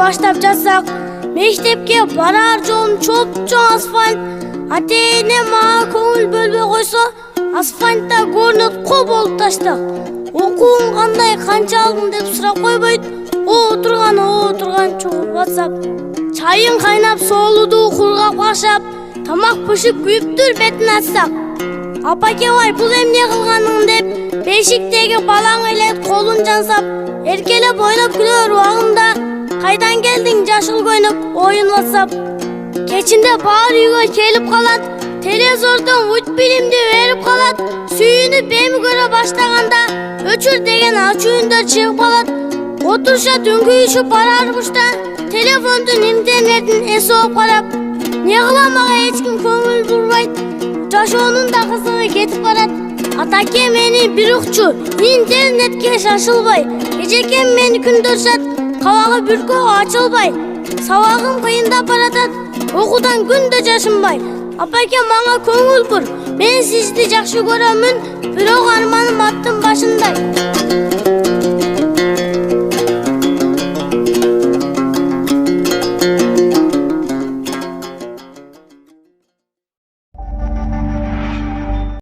баштап жатсак, мектепке барар жолун чоң асфальт. Ата-эне мага көңүл бөлбөй койсо, асфальтта көрүнөт кол болуп таштак. Окууң кандай, канча алдың деп сурап койбойт. Отурган чогуу WhatsApp. Чайын кайнап соолуду кургак башап, тамак пышып күйүптүр бетин ачсак. Апакебай, бул эмне кылганың деп, бешиктеги балаң эле колун жансап, эркелеп ойноп күлөр убагында, кайдан келдиң жашыл көйнөк оюн WhatsApp. Кечинде баар үйгө келип калат, телевизордон ут билимди берип калат, сүйүнүп эми көрө баштаганда, өчүр деген ачууундар чыгып калат. Отурушат үңкүйүшүп барармышта, телефондун интернетин эсип карап, не кылам мага эч ким көңүл бурбайт, жашоонун да кызыгы кетип барат. Атакем мени бир укчу, интернетке шашылбай, эжекем мени күндөрсөт, кабагы бүркөө ачылбай, сабагым кыйындап баратат, окуудан күндө жашынбай. Апакем мага көңүл бур, мен сизди жакшы көрөмүн, бирок арманым аттын башындай.